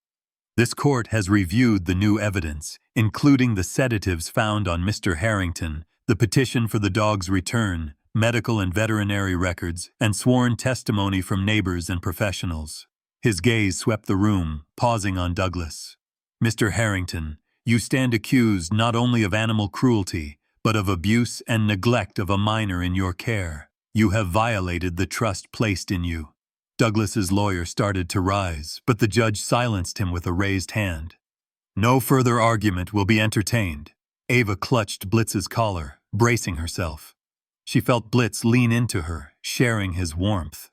"This court has reviewed the new evidence, including the sedatives found on Mr. Harrington, the petition for the dog's return, medical and veterinary records, and sworn testimony from neighbors and professionals." His gaze swept the room, pausing on Douglas. "Mr. Harrington, you stand accused not only of animal cruelty, but of abuse and neglect of a minor in your care. You have violated the trust placed in you." Douglas's lawyer started to rise, but the judge silenced him with a raised hand. "No further argument will be entertained." Ava clutched Blitz's collar, bracing herself. She felt Blitz lean into her, sharing his warmth.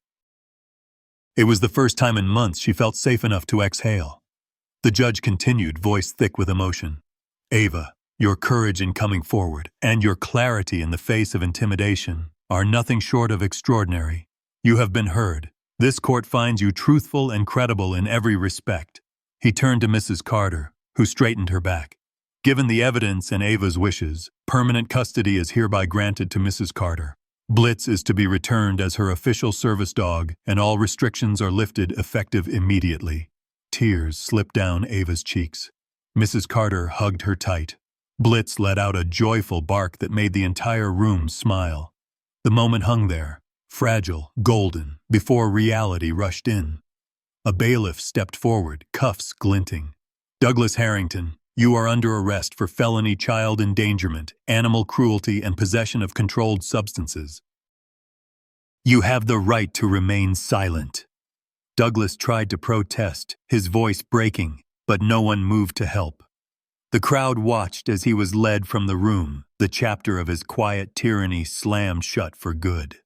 It was the first time in months she felt safe enough to exhale. The judge continued, voice thick with emotion. "Ava, your courage in coming forward, and your clarity in the face of intimidation, are nothing short of extraordinary. You have been heard. This court finds you truthful and credible in every respect." He turned to Mrs. Carter, who straightened her back. "Given the evidence and Ava's wishes, permanent custody is hereby granted to Mrs. Carter. Blitz is to be returned as her official service dog, and all restrictions are lifted effective immediately. Tears slipped down Ava's cheeks. Mrs. Carter hugged her tight. Blitz let out a joyful bark that made the entire room smile. The moment hung there, fragile, golden, before reality rushed in. A bailiff stepped forward, cuffs glinting. "Douglas Harrington, you are under arrest for felony child endangerment, animal cruelty, and possession of controlled substances. You have the right to remain silent." Douglas tried to protest, his voice breaking, but no one moved to help. The crowd watched as he was led from the room, the chapter of his quiet tyranny slammed shut for good.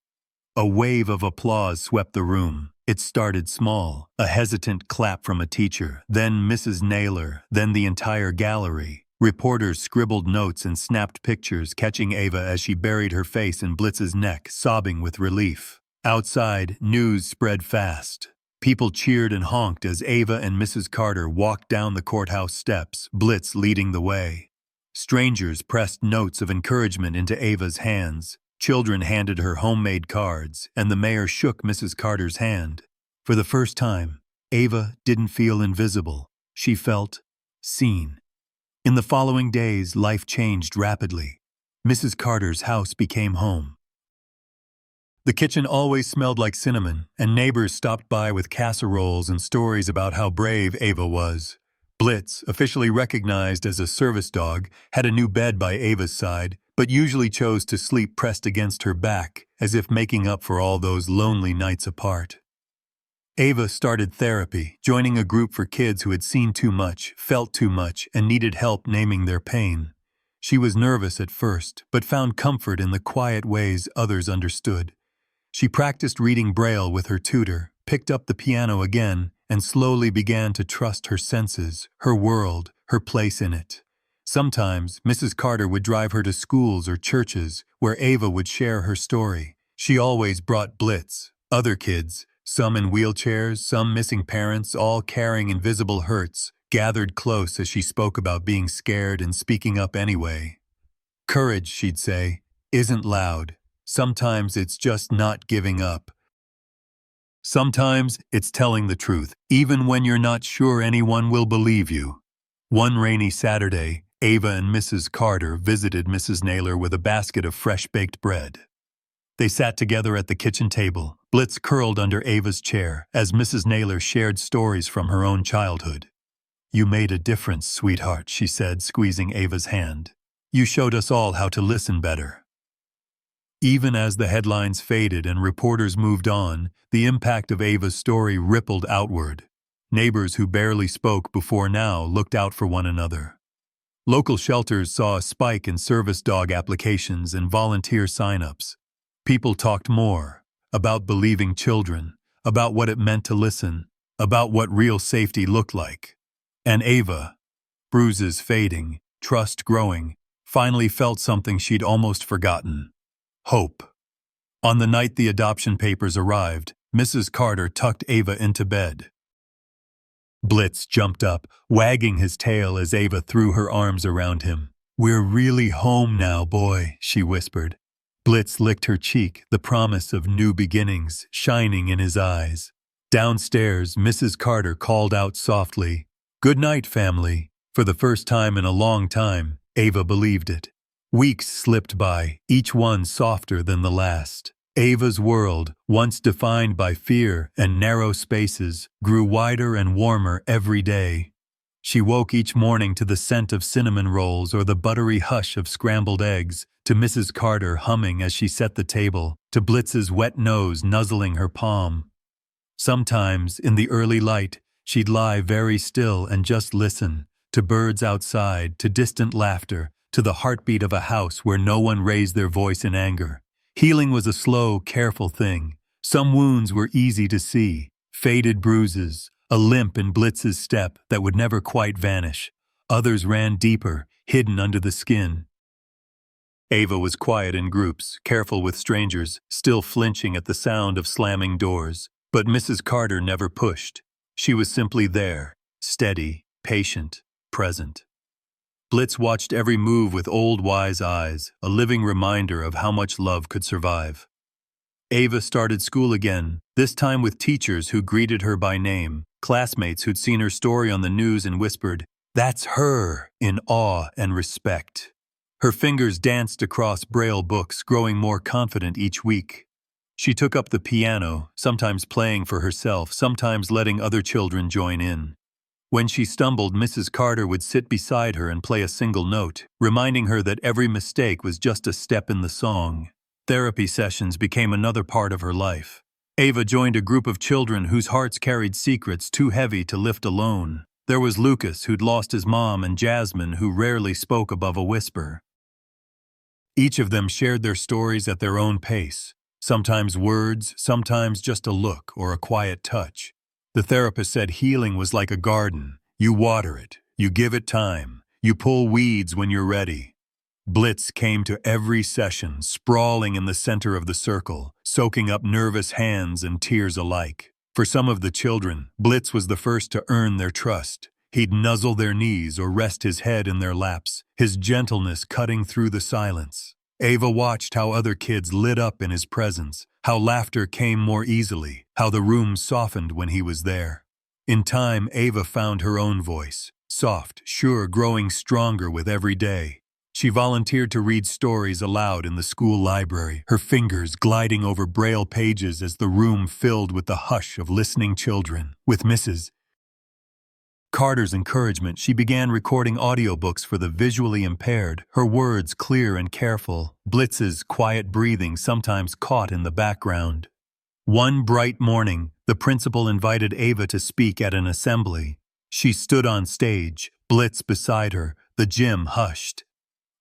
A wave of applause swept the room. It started small, a hesitant clap from a teacher, then Mrs. Naylor, then the entire gallery. Reporters scribbled notes and snapped pictures, catching Ava as she buried her face in Blitz's neck, sobbing with relief. Outside, news spread fast. People cheered and honked as Ava and Mrs. Carter walked down the courthouse steps, Blitz leading the way. Strangers pressed notes of encouragement into Ava's hands. Children handed her homemade cards, and the mayor shook Mrs. Carter's hand. For the first time, Ava didn't feel invisible. She felt seen. In the following days, life changed rapidly. Mrs. Carter's house became home. The kitchen always smelled like cinnamon, and neighbors stopped by with casseroles and stories about how brave Ava was. Blitz, officially recognized as a service dog, had a new bed by Ava's side, but usually chose to sleep pressed against her back, as if making up for all those lonely nights apart. Ava started therapy, joining a group for kids who had seen too much, felt too much, and needed help naming their pain. She was nervous at first, but found comfort in the quiet ways others understood. She practiced reading Braille with her tutor, picked up the piano again, and slowly began to trust her senses, her world, her place in it. Sometimes, Mrs. Carter would drive her to schools or churches, where Ava would share her story. She always brought Blitz, other kids, some in wheelchairs, some missing parents, all carrying invisible hurts, gathered close as she spoke about being scared and speaking up anyway. "Courage," she'd say, "isn't loud. Sometimes it's just not giving up. Sometimes it's telling the truth, even when you're not sure anyone will believe you." One rainy Saturday, Ava and Mrs. Carter visited Mrs. Naylor with a basket of fresh-baked bread. They sat together at the kitchen table, Blitz curled under Ava's chair, as Mrs. Naylor shared stories from her own childhood. "You made a difference, sweetheart," she said, squeezing Ava's hand. "You showed us all how to listen better." Even as the headlines faded and reporters moved on, the impact of Ava's story rippled outward. Neighbors who barely spoke before now looked out for one another. Local shelters saw a spike in service dog applications and volunteer sign-ups. People talked more about believing children, about what it meant to listen, about what real safety looked like. And Ava, bruises fading, trust growing, finally felt something she'd almost forgotten: hope. On the night the adoption papers arrived, Mrs. Carter tucked Ava into bed. Blitz jumped up, wagging his tail as Ava threw her arms around him. "We're really home now, boy," she whispered. Blitz licked her cheek, the promise of new beginnings shining in his eyes. Downstairs, Mrs. Carter called out softly, "Good night, family." For the first time in a long time, Ava believed it. Weeks slipped by, each one softer than the last. Ava's world, once defined by fear and narrow spaces, grew wider and warmer every day. She woke each morning to the scent of cinnamon rolls or the buttery hush of scrambled eggs, to Mrs. Carter humming as she set the table, to Blitz's wet nose nuzzling her palm. Sometimes, in the early light, she'd lie very still and just listen, to birds outside, to distant laughter, to the heartbeat of a house where no one raised their voice in anger. Healing was a slow, careful thing. Some wounds were easy to see, faded bruises, a limp in Blitz's step that would never quite vanish. Others ran deeper, hidden under the skin. Ava was quiet in groups, careful with strangers, still flinching at the sound of slamming doors. But Mrs. Carter never pushed. She was simply there, steady, patient, present. Blitz watched every move with old wise eyes, a living reminder of how much love could survive. Ava started school again, this time with teachers who greeted her by name, classmates who'd seen her story on the news and whispered, "That's her," in awe and respect. Her fingers danced across Braille books, growing more confident each week. She took up the piano, sometimes playing for herself, sometimes letting other children join in. When she stumbled, Mrs. Carter would sit beside her and play a single note, reminding her that every mistake was just a step in the song. Therapy sessions became another part of her life. Ava joined a group of children whose hearts carried secrets too heavy to lift alone. There was Lucas, who'd lost his mom, and Jasmine, who rarely spoke above a whisper. Each of them shared their stories at their own pace, sometimes words, sometimes just a look or a quiet touch. The therapist said healing was like a garden. You water it, you give it time, you pull weeds when you're ready. Blitz came to every session, sprawling in the center of the circle, soaking up nervous hands and tears alike. For some of the children, Blitz was the first to earn their trust. He'd nuzzle their knees or rest his head in their laps, his gentleness cutting through the silence. Ava watched how other kids lit up in his presence, how laughter came more easily, how the room softened when he was there. In time, Ava found her own voice, soft, sure, growing stronger with every day. She volunteered to read stories aloud in the school library, her fingers gliding over Braille pages as the room filled with the hush of listening children. With Mrs. Carter's encouragement, she began recording audiobooks for the visually impaired, her words clear and careful, Blitz's quiet breathing sometimes caught in the background. One bright morning, the principal invited Ava to speak at an assembly. She stood on stage, Blitz beside her, the gym hushed.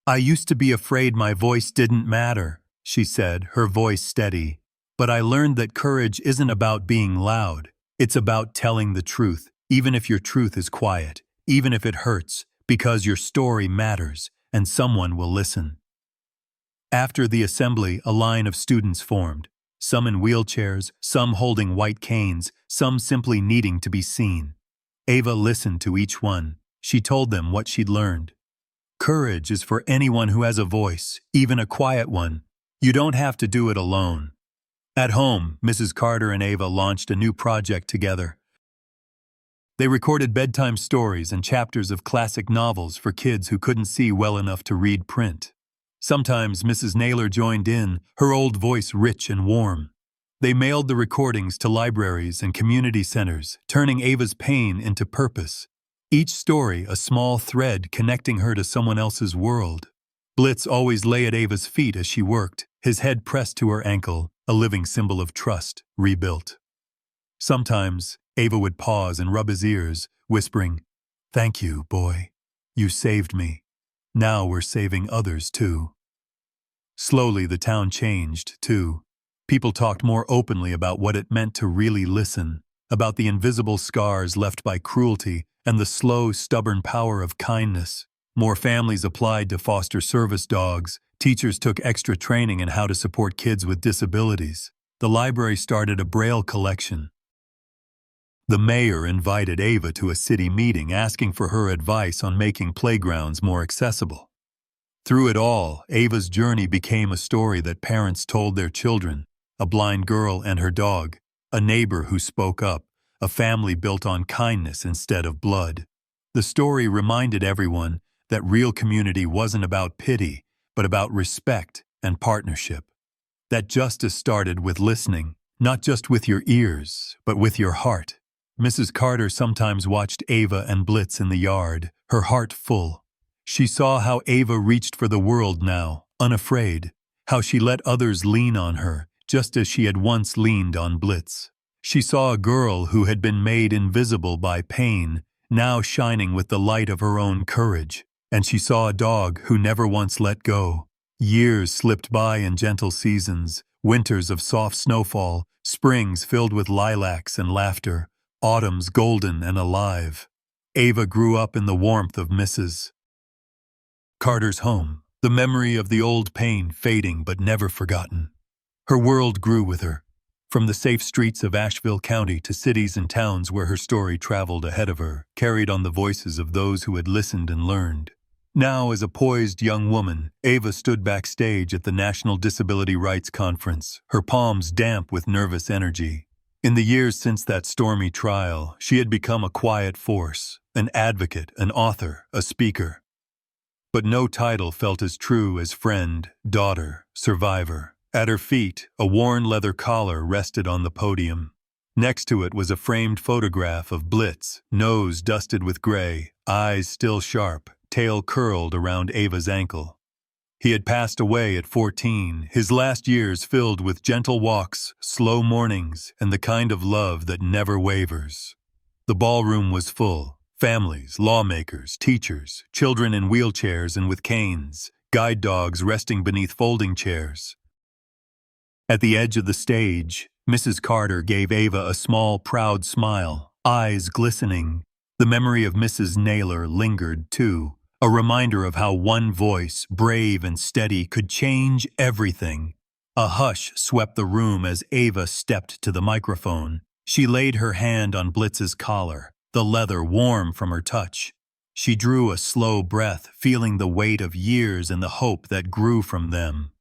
"I used to be afraid my voice didn't matter," she said, her voice steady. "But I learned that courage isn't about being loud. It's about telling the truth, even if your truth is quiet, even if it hurts, because your story matters, and someone will listen." After the assembly, a line of students formed, some in wheelchairs, some holding white canes, some simply needing to be seen. Ava listened to each one. She told them what she'd learned. Courage is for anyone who has a voice, even a quiet one. You don't have to do it alone. At home, Mrs. Carter and Ava launched a new project together. They recorded bedtime stories and chapters of classic novels for kids who couldn't see well enough to read print. Sometimes Mrs. Naylor joined in, her old voice rich and warm. They mailed the recordings to libraries and community centers, turning Ava's pain into purpose. Each story a small thread connecting her to someone else's world. Blitz always lay at Ava's feet as she worked, his head pressed to her ankle, a living symbol of trust, rebuilt. Sometimes, Ava would pause and rub his ears, whispering, "Thank you, boy. You saved me. Now we're saving others, too." Slowly, the town changed, too. People talked more openly about what it meant to really listen, about the invisible scars left by cruelty and the slow, stubborn power of kindness. More families applied to foster service dogs. Teachers took extra training in how to support kids with disabilities. The library started a Braille collection. The mayor invited Ava to a city meeting asking for her advice on making playgrounds more accessible. Through it all, Ava's journey became a story that parents told their children, a blind girl and her dog, a neighbor who spoke up, a family built on kindness instead of blood. The story reminded everyone that real community wasn't about pity, but about respect and partnership. That justice started with listening, not just with your ears, but with your heart. Mrs. Carter sometimes watched Ava and Blitz in the yard, her heart full. She saw how Ava reached for the world now, unafraid, how she let others lean on her, just as she had once leaned on Blitz. She saw a girl who had been made invisible by pain, now shining with the light of her own courage. And she saw a dog who never once let go. Years slipped by in gentle seasons, winters of soft snowfall, springs filled with lilacs and laughter, autumns golden and alive. Ava grew up in the warmth of Mrs. Carter's home, the memory of the old pain fading but never forgotten. Her world grew with her, from the safe streets of Asheville County to cities and towns where her story traveled ahead of her, carried on the voices of those who had listened and learned. Now, as a poised young woman, Ava stood backstage at the National Disability Rights Conference, her palms damp with nervous energy. In the years since that stormy trial, she had become a quiet force, an advocate, an author, a speaker. But no title felt as true as friend, daughter, survivor. At her feet, a worn leather collar rested on the podium. Next to it was a framed photograph of Blitz, nose dusted with gray, eyes still sharp, tail curled around Ava's ankle. He had passed away at 14, his last years filled with gentle walks, slow mornings, and the kind of love that never wavers. The ballroom was full. Families, lawmakers, teachers, children in wheelchairs and with canes, guide dogs resting beneath folding chairs. At the edge of the stage, Mrs. Carter gave Ava a small, proud smile, eyes glistening. The memory of Mrs. Naylor lingered, too, a reminder of how one voice, brave and steady, could change everything. A hush swept the room as Ava stepped to the microphone. She laid her hand on Blitz's collar, the leather warm from her touch. She drew a slow breath, feeling the weight of years and the hope that grew from them.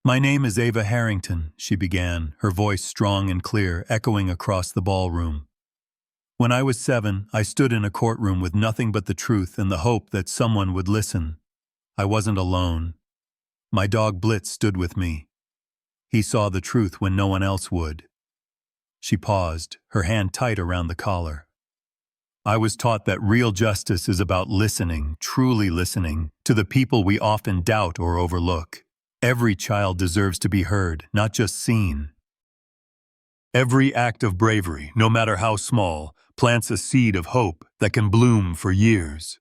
"My name is Ava Harrington," she began, her voice strong and clear, echoing across the ballroom. "When I was 7, I stood in a courtroom with nothing but the truth and the hope that someone would listen. I wasn't alone. My dog Blitz stood with me. He saw the truth when no one else would." She paused, her hand tight around the collar. "I was taught that real justice is about listening, truly listening, to the people we often doubt or overlook. Every child deserves to be heard, not just seen. Every act of bravery, no matter how small, plants a seed of hope that can bloom for years."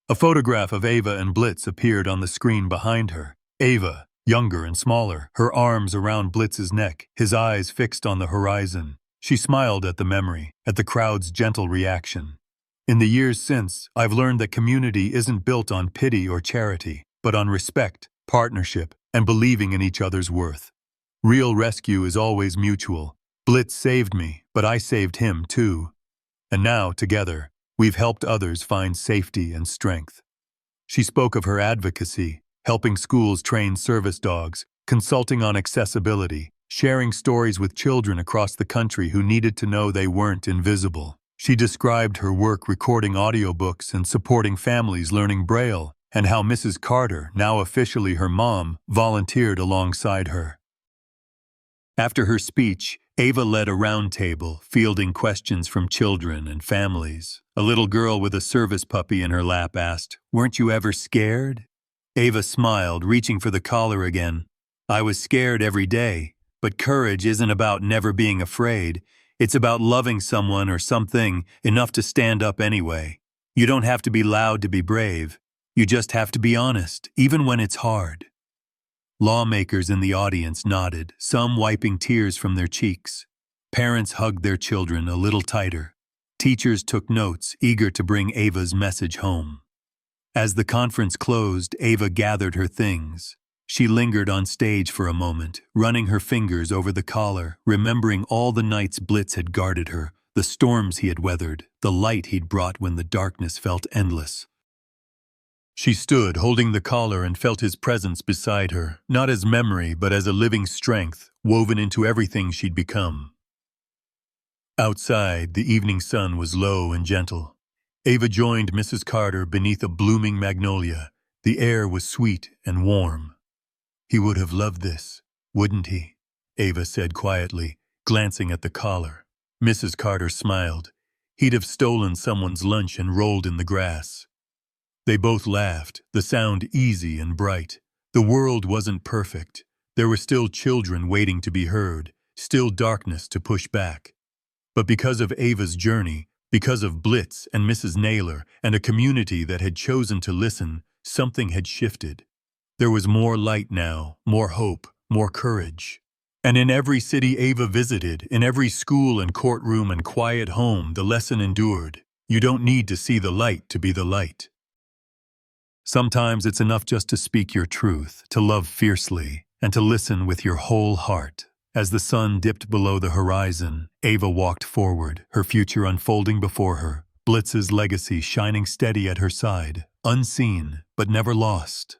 A photograph of Ava and Blitz appeared on the screen behind her. Ava, younger and smaller, her arms around Blitz's neck, his eyes fixed on the horizon. She smiled at the memory, at the crowd's gentle reaction. "In the years since, I've learned that community isn't built on pity or charity, but on respect, partnership, and believing in each other's worth. Real rescue is always mutual. Blitz saved me, but I saved him too. And now, together, we've helped others find safety and strength." She spoke of her advocacy, helping schools train service dogs, consulting on accessibility, sharing stories with children across the country who needed to know they weren't invisible. She described her work recording audiobooks and supporting families learning Braille, and how Mrs. Carter, now officially her mom, volunteered alongside her. After her speech, Ava led a round table, fielding questions from children and families. A little girl with a service puppy in her lap asked, "Weren't you ever scared?" Ava smiled, reaching for the collar again. "I was scared every day, but courage isn't about never being afraid. It's about loving someone or something enough to stand up anyway. You don't have to be loud to be brave. You just have to be honest, even when it's hard." Lawmakers in the audience nodded, some wiping tears from their cheeks. Parents hugged their children a little tighter. Teachers took notes, eager to bring Ava's message home. As the conference closed, Ava gathered her things. She lingered on stage for a moment, running her fingers over the collar, remembering all the nights Blitz had guarded her, the storms he had weathered, the light he'd brought when the darkness felt endless. She stood, holding the collar, and felt his presence beside her, not as memory, but as a living strength, woven into everything she'd become. Outside, the evening sun was low and gentle. Ava joined Mrs. Carter beneath a blooming magnolia. The air was sweet and warm. "He would have loved this, wouldn't he?" Ava said quietly, glancing at the collar. Mrs. Carter smiled. "He'd have stolen someone's lunch and rolled in the grass." They both laughed, the sound easy and bright. The world wasn't perfect. There were still children waiting to be heard, still darkness to push back. But because of Ava's journey, because of Blitz and Mrs. Naylor and a community that had chosen to listen, something had shifted. There was more light now, more hope, more courage. And in every city Ava visited, in every school and courtroom and quiet home, the lesson endured. You don't need to see the light to be the light. Sometimes it's enough just to speak your truth, to love fiercely, and to listen with your whole heart. As the sun dipped below the horizon, Ava walked forward, her future unfolding before her. Blitz's legacy shining steady at her side, unseen but never lost.